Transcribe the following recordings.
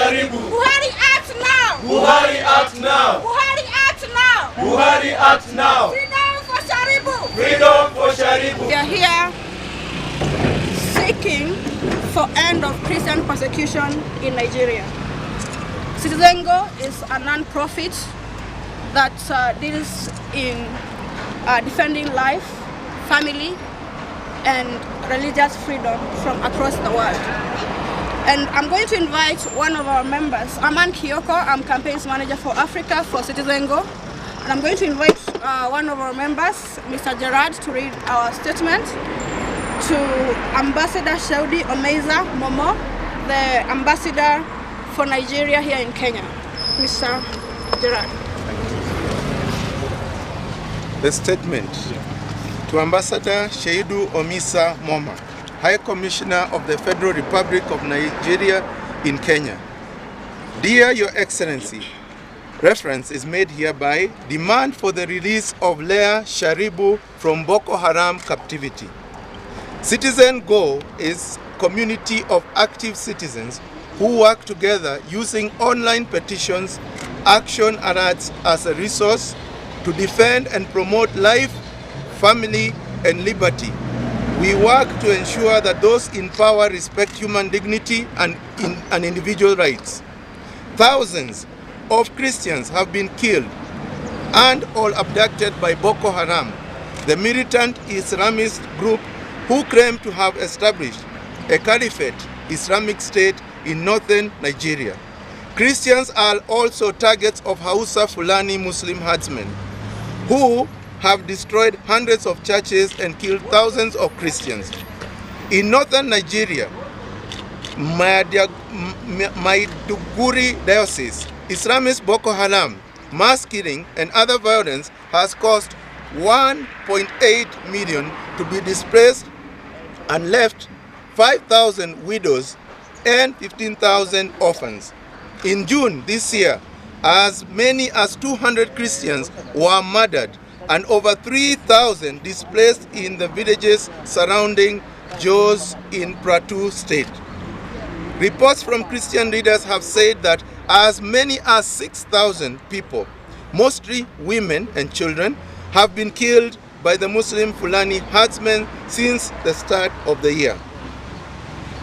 Sharibu. Buhari act now. Buhari act now. Buhari act now. Buhari act now. Freedom for Sharibu. Freedom for Sharibu. We are here seeking for end of Christian persecution in Nigeria. CitizenGO is a non-profit that deals in defending life, family, and religious freedom from across the world. And I'm going to invite one of our members, Aman Kiyoko. I'm campaigns manager for Africa for CitizenGO. And I'm going to invite one of our members, Mr. Gerard, to read our statement to Ambassador Shaudi Omeiza Momo, the ambassador for Nigeria here in Kenya. Mr. Gerard. The statement to Ambassador Shaidu Omisa Moma, High Commissioner of the Federal Republic of Nigeria in Kenya. Dear Your Excellency, reference is made hereby demand for the release of Leah Sharibu from Boko Haram captivity. CitizenGO is a community of active citizens who work together using online petitions, action alerts as a resource to defend and promote life, family, and liberty. We work to ensure that those in power respect human dignity and individual rights. Thousands of Christians have been killed and all abducted by Boko Haram, the militant Islamist group who claim to have established a caliphate Islamic state in northern Nigeria. Christians are also targets of Hausa Fulani Muslim herdsmen who have destroyed hundreds of churches and killed thousands of Christians. In northern Nigeria, Maiduguri diocese, Islamist Boko Haram, mass killing and other violence has caused 1.8 million to be displaced and left 5,000 widows and 15,000 orphans. In June this year, as many as 200 Christians were murdered and over 3,000 displaced in the villages surrounding Jos in Plateau State. Reports from Christian leaders have said that as many as 6,000 people, mostly women and children, have been killed by the Muslim Fulani herdsmen since the start of the year.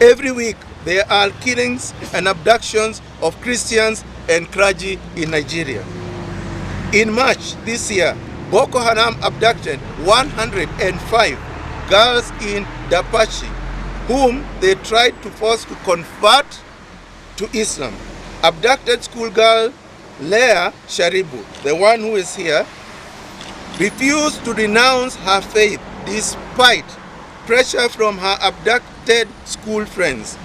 Every week, there are killings and abductions of Christians and clergy in Nigeria. In March this year, Boko Haram abducted 105 girls in Dapachi, whom they tried to force to convert to Islam. Abducted schoolgirl Leah Sharibu, the one who is here, refused to renounce her faith despite pressure from her abducted school friends.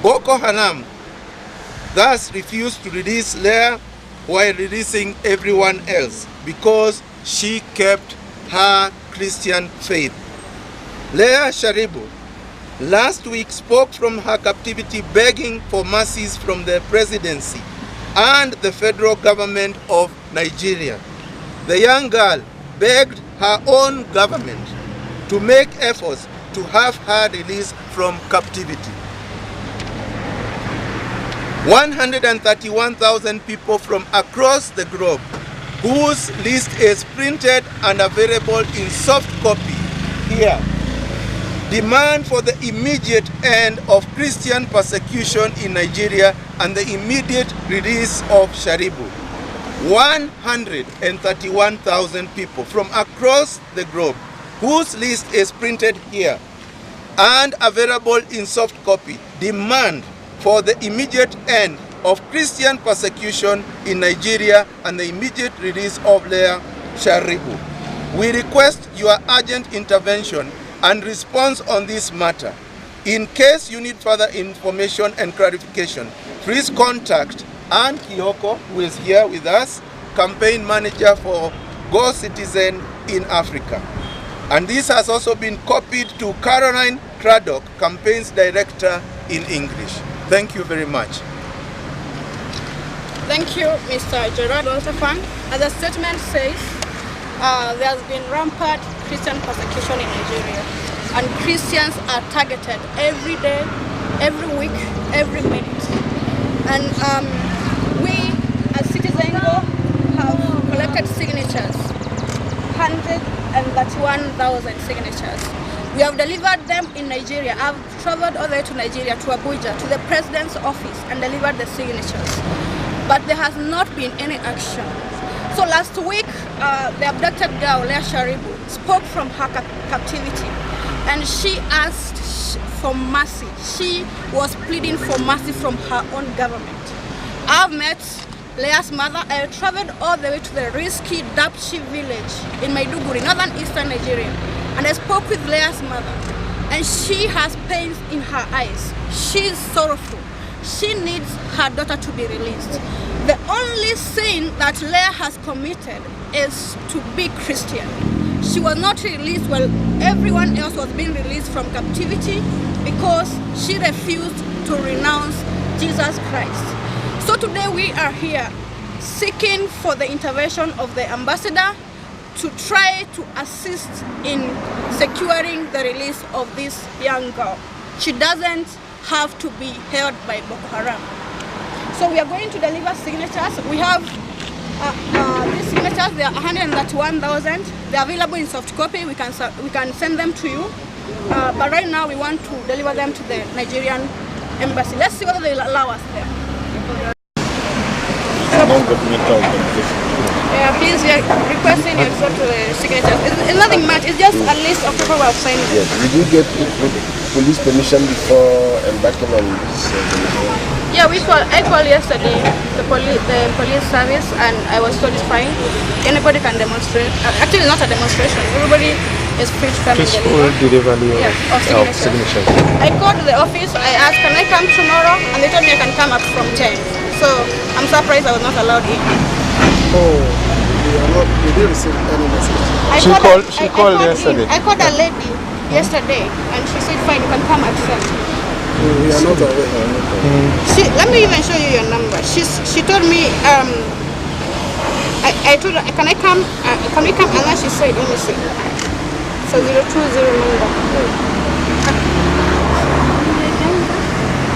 Boko Haram thus refused to release Leah while releasing everyone else because she kept her Christian faith. Leah Sharibu last week spoke from her captivity begging for mercies from the presidency and the federal government of Nigeria. The young girl begged her own government to make efforts to have her released from captivity. 131,000 people from across the globe, whose list is printed and available in soft copy here, demand for the immediate end of Christian persecution in Nigeria and the immediate release of Sharibu. 131,000 people from across the globe, whose list is printed here and available in soft copy, demand for the immediate end of Christian persecution in Nigeria and the immediate release of Leah Sharibu. We request your urgent intervention and response on this matter. In case you need further information and clarification, please contact Ann Kiyoko, who is here with us, campaign manager for Go Citizen in Africa. And this has also been copied to Caroline Craddock, campaigns director in English. Thank you very much. Thank you, Mr. Gerard Oltefan. As the statement says, there has been rampant Christian persecution in Nigeria, and Christians are targeted every day, every week, every minute. And we as CitizenGO have collected signatures, 131,000 signatures. We have delivered them in Nigeria. I've traveled all the way to Nigeria, to Abuja, to the president's office and delivered the signatures. But there has not been any action. So last week, the abducted girl, Leah Sharibu, spoke from her captivity, and she asked for mercy. She was pleading for mercy from her own government. I've met Leah's mother. I traveled all the way to the risky Dapchi village in Maiduguri, northern eastern Nigeria, and I spoke with Leah's mother, and she has pains in her eyes. She's sorrowful. She needs her daughter to be released. The only sin that Leah has committed is to be Christian. She was not released while everyone else was being released from captivity because she refused to renounce Jesus Christ. So today we are here seeking for the intervention of the ambassador to try to assist in securing the release of this young girl. She doesn't have to be held by Boko Haram. So we are going to deliver signatures. We have these signatures. They are 131,000. They are available in soft copy. We can send them to you. But right now we want to deliver them to the Nigerian embassy. Let's see whether they'll allow us there. Yeah, please, we are requesting you to go to the signatures. It's nothing much. It's just a list of people who have signed it. Yes. Did you get police permission before embarking on this? Yeah, I called yesterday the police service, and I was told it's fine. Anybody can demonstrate. Actually, not a demonstration. Everybody is free to come and deliver. Of signatures. I called the office. I asked, can I come tomorrow? And they told me I can come up from 10. So I'm surprised I was not allowed in. Oh, you didn't receive any message. She called yesterday. I called a lady yesterday, and she said, fine, you can come at 7. We are not aware. Let me even show you your number. She told me, I told her, can I come? Can we come? And then she said, let me see. So 020 number.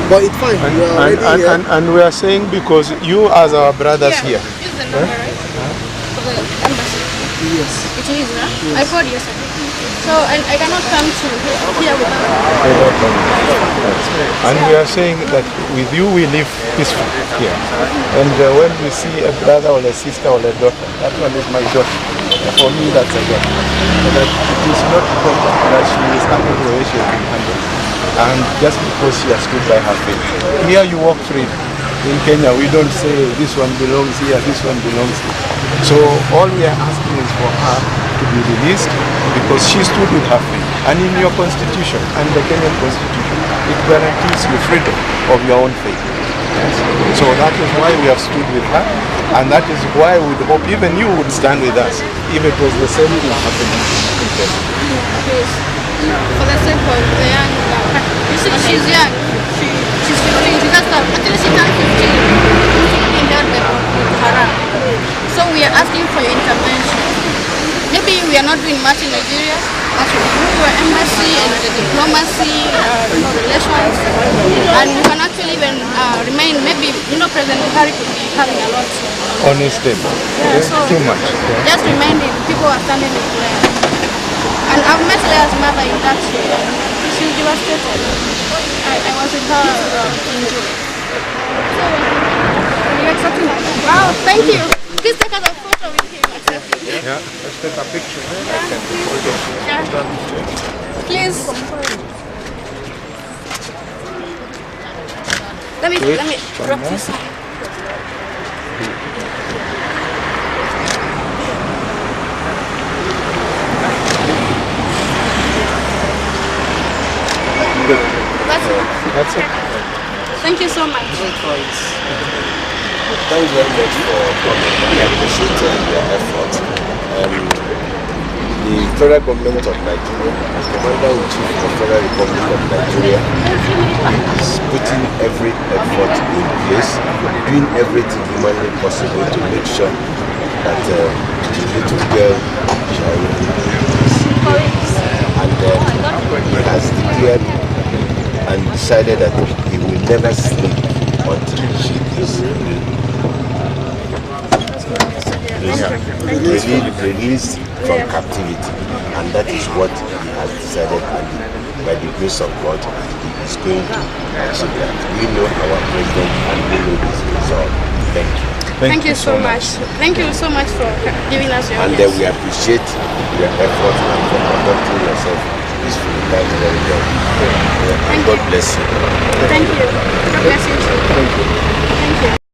But it's fine. And we are saying because you as our brothers here. Use the number, right? For the embassy. Yes. It is, huh? Yes. I called yesterday. So I cannot come to here without. And we are saying that with you we live peacefully here. And when we see a brother or a sister or a daughter, that one is my daughter. For me, that's a daughter. So that it is not important that she is handled the way she has been handled. And just because she has stood by her faith. Here you walk free. In Kenya, we don't say this one belongs here, this one belongs here. So all we are asking is for her to be released because she stood with her faith. And in your constitution, and the Kenyan constitution, it guarantees you freedom of your own faith. Yes. So that is why we have stood with her, and that is why we would hope even you would stand with us if it was the same thing happening in Kenya. Please, for the sake of the young girl. You see, she's young. She's 15. She just actually she turned 15. In that Boko Haram. So we are asking for your intervention. Maybe we are not doing much in Nigeria. As we do your embassy and the diplomacy, relations, and you can actually even remain. Maybe President Buhari could be having a lot. Honest day. Yeah, so too much. Yeah. Just reminding people are standing with Leah. And I've met Leah's mother in that and she's devastated. I was with her in June. So, are you accepting that? Wow, thank you. Please take us a photo with him. Yeah, let's take a picture. Yeah. Please. Let me drop this. That's it. Thank you so much. Thanks very much for coming. I appreciate your effort. The federal government of Nigeria, as Commander-in-Chief of the Federal Republic of Nigeria, is putting every effort in place, doing everything humanly possible to make sure that the little girl shall release. And he has declared and decided that he will never sleep until she is released from captivity. And that is what he has decided, and by the grace of God, he is going to achieve that. We know our president and we know his resolve. Thank you. Thank you so much. Thank you so much for giving us your And audience. we appreciate your effort and for conducting yourself peacefully. Thank you very much. Thank God you. bless you. Thank you. God bless you too. Thank you.